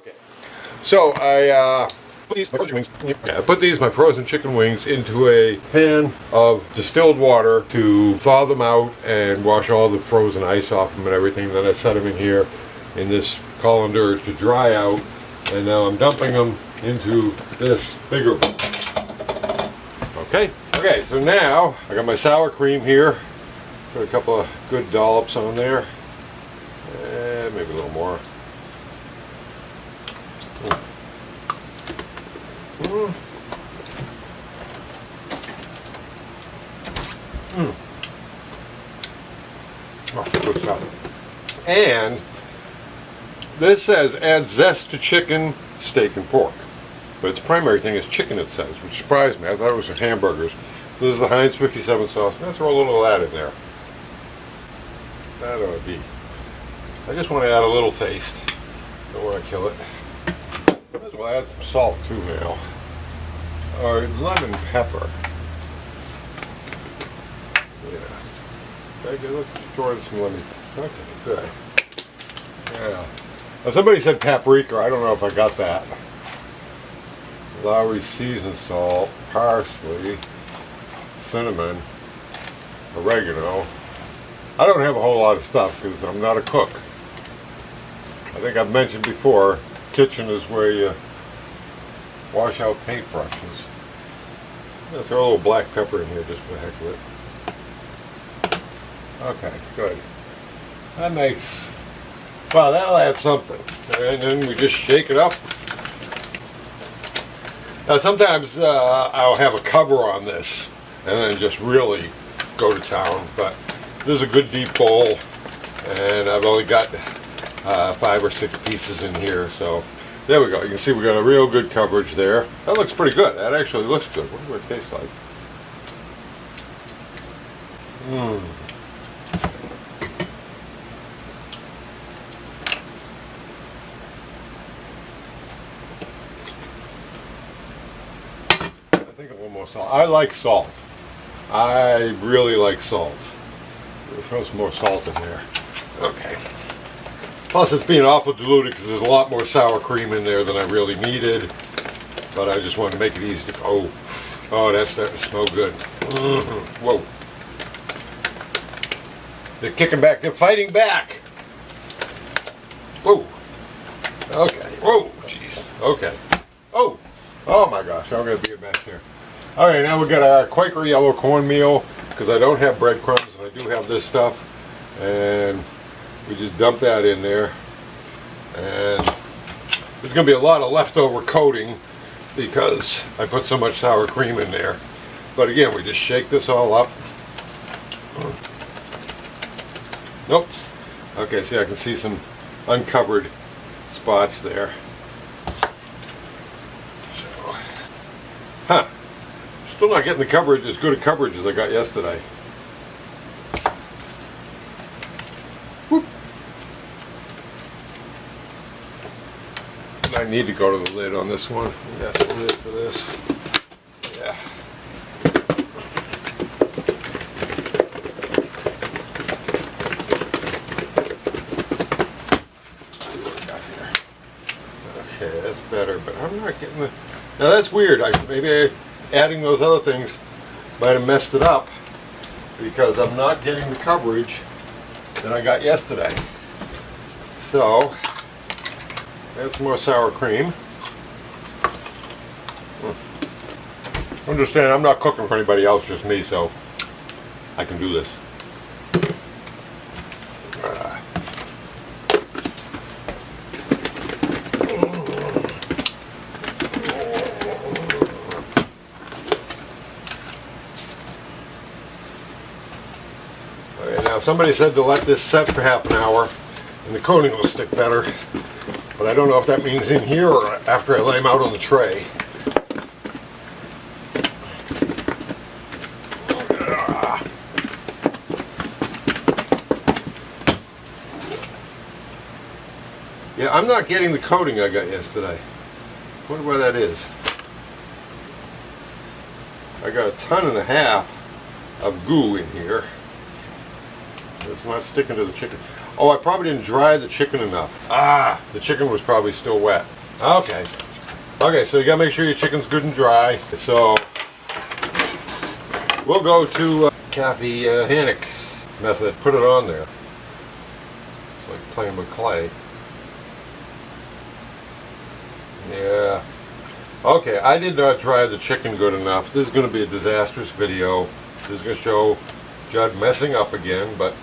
Okay, so I put these my frozen chicken wings into a pan of distilled water to thaw them out and wash all the frozen ice off them and everything. Then I set them in here in this colander to dry out, and now I'm dumping them into this bigger one. Okay, so now I got my sour cream here. Put a couple of good dollops on there, and maybe a little more. Oh, good stuff. And this says add zest to chicken, steak, and pork. But its primary thing is chicken, it says, which surprised me. I thought it was for hamburgers. So this is the Heinz 57 sauce. Let's throw a little of that in there. That ought to be. I just want to add a little taste. Don't want to kill it. Might as well add some salt too now. Or lemon pepper. Yeah. Okay, let's throw in some lemon. Okay, good. Yeah. Now somebody said paprika. I don't know if I got that. Lowry seasoned salt, parsley, cinnamon, oregano. I don't have a whole lot of stuff because I'm not a cook. I think I've mentioned before, kitchen is where you wash out paintbrushes. I'm going to throw a little black pepper in here just for the heck of it. Okay, good. That makes, well, that'll add something. And then we just shake it up. Now sometimes I'll have a cover on this and then just really go to town, but this is a good deep bowl and I've only got 5 or 6 pieces in here, so there we go. You can see we got a real good coverage there. That looks pretty good. That actually looks good. What does it taste like? I think a little more salt. I like salt. I really like salt. Let's throw some more salt in there. Okay. Plus it's being awful diluted because there's a lot more sour cream in there than I really needed. But I just wanted to make it easy to, oh, that's starting to smell good. Whoa. They're kicking back, they're fighting back. Whoa. Okay, whoa, jeez, okay. Oh my gosh, I'm gonna be a mess here. All right, now we got our Quaker yellow cornmeal because I don't have breadcrumbs and I do have this stuff. And we just dump that in there. And there's gonna be a lot of leftover coating because I put so much sour cream in there. But again, we just shake this all up. Nope. Okay, see, I can see some uncovered spots there. So, still not getting the coverage, as good a coverage as I got yesterday. Whoop. I need to go to the lid on this one. That's the lid for this. Yeah. Okay, that's better, but I'm not getting the... Now that's weird. Maybe adding those other things might have messed it up because I'm not getting the coverage that I got yesterday. So, add some more sour cream. Understand, I'm not cooking for anybody else, just me, so I can do this. Now somebody said to let this set for half an hour and the coating will stick better, but I don't know if that means in here or after I lay them out on the tray. Yeah, I'm not getting the coating I got yesterday. I wonder why that is. I got 1.5 tons of goo in here. It's not sticking to the chicken. Oh, I probably didn't dry the chicken enough. Ah, the chicken was probably still wet. Okay. Okay, so you gotta make sure your chicken's good and dry. So we'll go to Kathy Hannick's method. Put it on there. It's like playing with clay. Yeah. Okay, I did not dry the chicken good enough. This is going to be a disastrous video. This is going to show Jud messing up again, but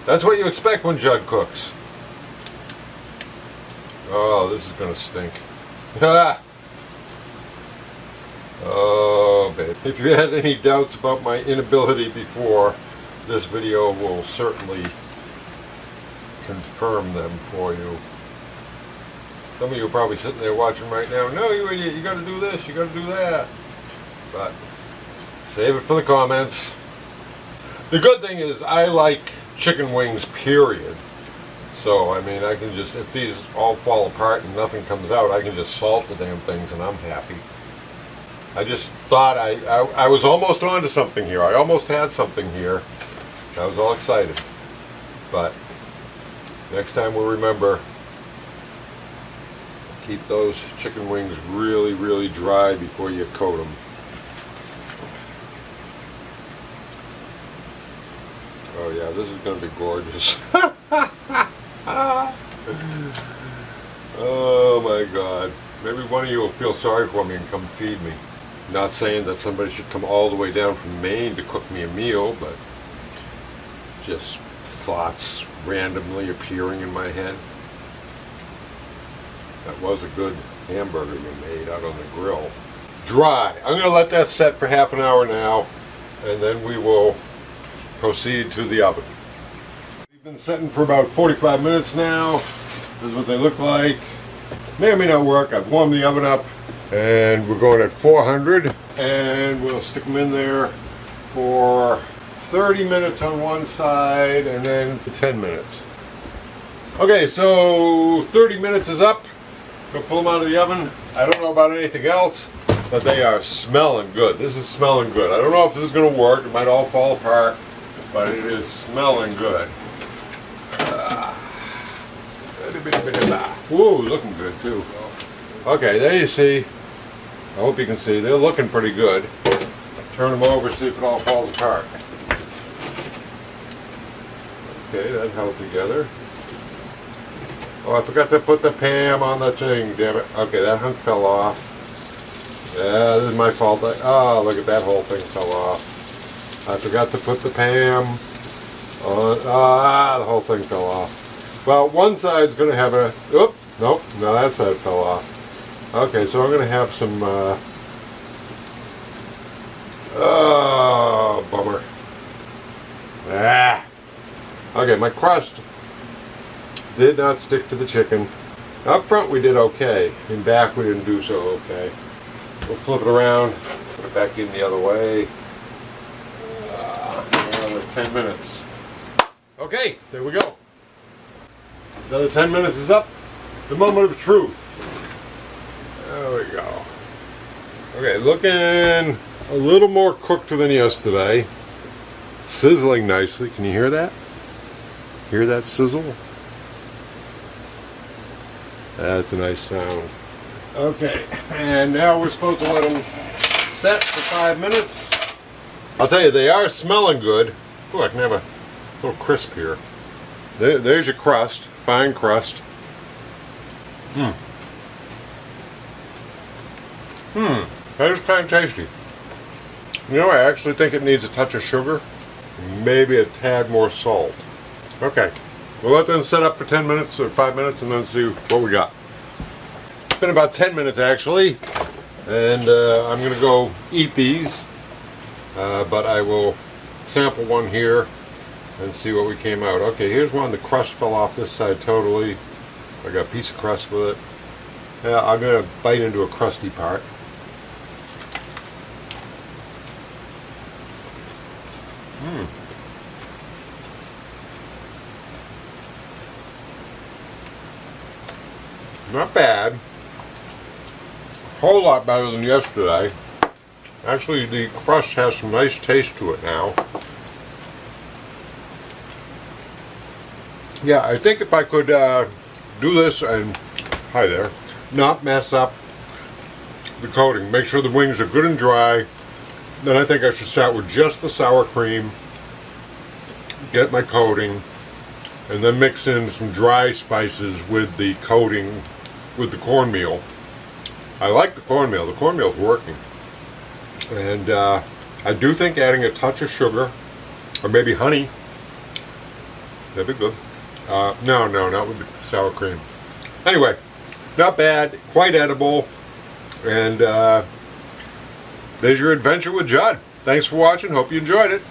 that's what you expect when Jud cooks. Oh, this is going to stink. Oh, babe. If you had any doubts about my inability before, this video will certainly confirm them for you. Some of you are probably sitting there watching right now. No, you idiot, you gotta do this, you gotta do that. But save it for the comments. The good thing is I like chicken wings, period. So, I mean, I can just, if these all fall apart and nothing comes out, I can just salt the damn things and I'm happy. I just thought I was almost onto something here. I almost had something here. I was all excited. But next time we'll remember, keep those chicken wings really, really dry before you coat them. Oh yeah, this is going to be gorgeous. Oh my God. Maybe one of you will feel sorry for me and come feed me. Not saying that somebody should come all the way down from Maine to cook me a meal, but just thoughts randomly appearing in my head. That was a good hamburger you made out on the grill. Dry. I'm going to let that set for half an hour now, and then we will proceed to the oven. We've been setting for about 45 minutes now. This is what they look like. May or may not work. I've warmed the oven up, and we're going at 400, and we'll stick them in there for 30 minutes on one side, and then 10 minutes. Okay, so 30 minutes is up. Go pull them out of the oven. I don't know about anything else, but they are smelling good. This is smelling good. I don't know if this is going to work. It might all fall apart, but it is smelling good. Woo, looking good too. Okay, there you see. I hope you can see. They're looking pretty good. Turn them over, see if it all falls apart. Okay, that held together. Oh, I forgot to put the Pam on the thing, damn it. Okay, that hunk fell off. Yeah, this is my fault. Oh, look at that whole thing fell off. I forgot to put the Pam on. The whole thing fell off. Well, one side's going to have a... Oop, nope, no, that side fell off. Okay, so I'm going to have some... oh, bummer. Okay, my crust did not stick to the chicken. Up front we did okay. In back we didn't do so okay. We'll flip it around, put it back in the other way. Another 10 minutes. Okay, there we go. Another 10 minutes is up. The moment of truth. There we go. Okay, looking a little more cooked than yesterday. Sizzling nicely. Can you hear that? Hear that sizzle? That's a nice sound. Okay, and now we're supposed to let them set for 5 minutes. I'll tell you, they are smelling good. Oh, I can have a little crisp here. There's your crust, fine crust. That is kind of tasty. You know, I actually think it needs a touch of sugar, maybe a tad more salt. Okay, we'll let them set up for 10 minutes or 5 minutes and then see what we got. It's been about 10 minutes actually, and I'm going to go eat these, but I will sample one here and see what we came out. Okay, here's one. The crust fell off this side totally. I got a piece of crust with it. Yeah, I'm going to bite into a crusty part. Not bad. A whole lot better than yesterday. Actually, the crust has some nice taste to it now. Yeah, I think if I could do this and, hi there, not mess up the coating, make sure the wings are good and dry, then I think I should start with just the sour cream, get my coating, and then mix in some dry spices with the coating, with the cornmeal. I like the cornmeal. The cornmeal's working. And I do think adding a touch of sugar, or maybe honey, that'd be good. No, not with the sour cream. Anyway, not bad, quite edible, and there's your adventure with Jud. Thanks for watching, hope you enjoyed it.